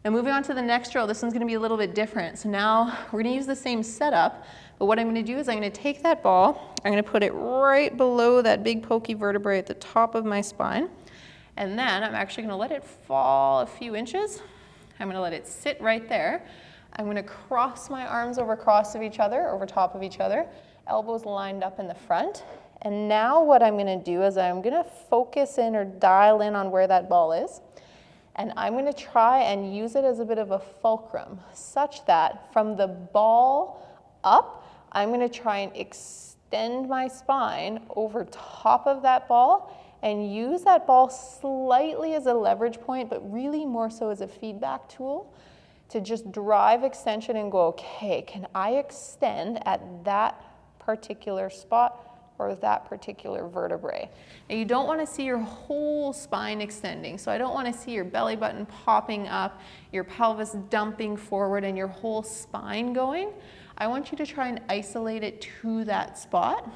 Now moving on to the next drill, this one's gonna be a little bit different. So now we're gonna use the same setup, but what I'm gonna do is I'm gonna take that ball, I'm gonna put it right below that big pokey vertebrae at the top of my spine, and then I'm actually gonna let it fall a few inches. I'm gonna let it sit right there. I'm gonna cross my arms over top of each other, elbows lined up in the front. And now what I'm gonna do is I'm gonna focus in or dial in on where that ball is. And I'm gonna try and use it as a bit of a fulcrum, such that from the ball up, I'm gonna try and extend my spine over top of that ball and use that ball slightly as a leverage point, but really more so as a feedback tool to just drive extension and go, okay, can I extend at that particular spot or that particular vertebrae? Now you don't want to see your whole spine extending, so I don't want to see your belly button popping up, your pelvis dumping forward, and your whole spine going. I want you to try and isolate it to that spot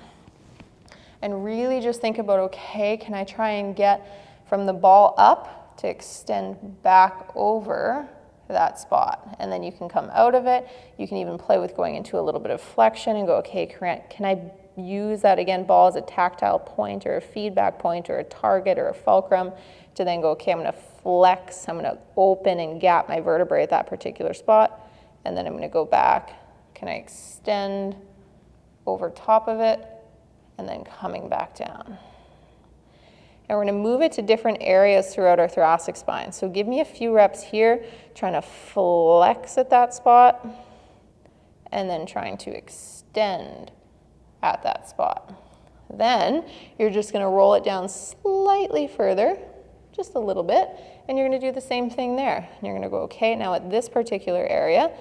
and really just think about, okay, can I try and get from the ball up to extend back over that spot? And then you can come out of it. You can even play with going into a little bit of flexion and go, okay, can I use that, again, ball as a tactile point or a feedback point or a target or a fulcrum to then go, okay, I'm gonna flex, I'm gonna open and gap my vertebrae at that particular spot, and then I'm gonna go back. Can I extend over top of it and then coming back down? And we're gonna move it to different areas throughout our thoracic spine. So give me a few reps here, trying to flex at that spot and then trying to extend at that spot. Then you're just gonna roll it down slightly further, just a little bit, and you're gonna do the same thing there. And you're gonna go, okay, now at this particular area,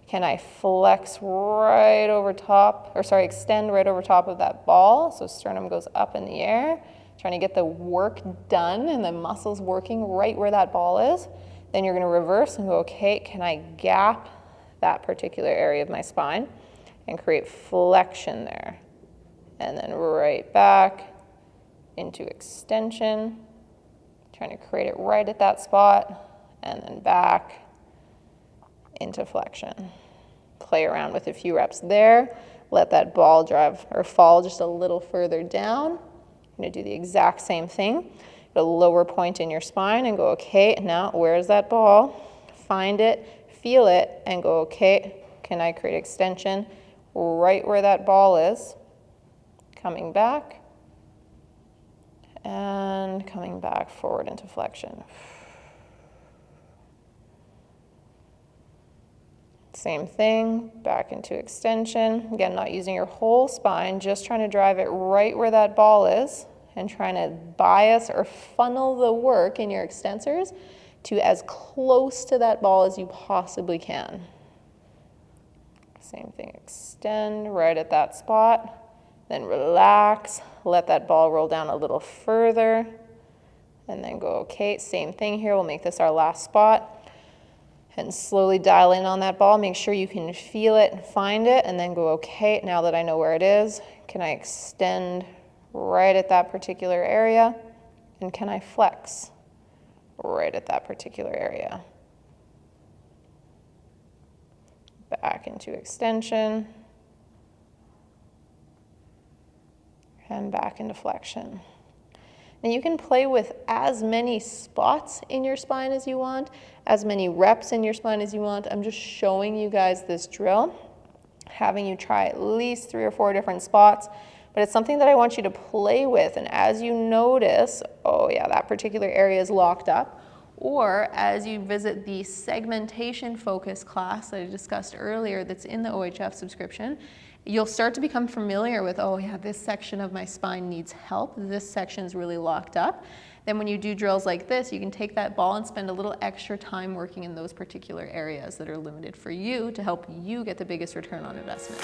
can I flex right over top, or sorry, extend right over top of that ball? So sternum goes up in the air, trying to get the work done and the muscles working right where that ball is. Then you're gonna reverse and go, okay, can I gap that particular area of my spine and create flexion there? And then right back into extension, trying to create it right at that spot, and then back into flexion. Play around with a few reps there. Let that ball drive or fall just a little further down. You're gonna do the exact same thing. Get a lower point in your spine and go, okay, now where's that ball? Find it, feel it, and go, okay, can I create extension right where that ball is? Coming back and coming back forward into flexion. Same thing, back into extension. Again, not using your whole spine, just trying to drive it right where that ball is and trying to bias or funnel the work in your extensors to as close to that ball as you possibly can. Same thing, extend right at that spot. Then relax, let that ball roll down a little further, and then go, okay, same thing here. We'll make this our last spot. And slowly dial in on that ball. Make sure you can feel it and find it, and then go, okay, now that I know where it is, can I extend right at that particular area? And can I flex right at that particular area? Back into extension. And back into flexion. Now you can play with as many spots in your spine as you want, as many reps in your spine as you want. I'm just showing you guys this drill, having you try at least 3 or 4 different spots, but it's something that I want you to play with. And as you notice, oh yeah, that particular area is locked up, or as you visit the segmentation focus class that I discussed earlier that's in the OHF subscription, you'll start to become familiar with, oh yeah, this section of my spine needs help. This section's really locked up. Then when you do drills like this, you can take that ball and spend a little extra time working in those particular areas that are limited for you to help you get the biggest return on investment.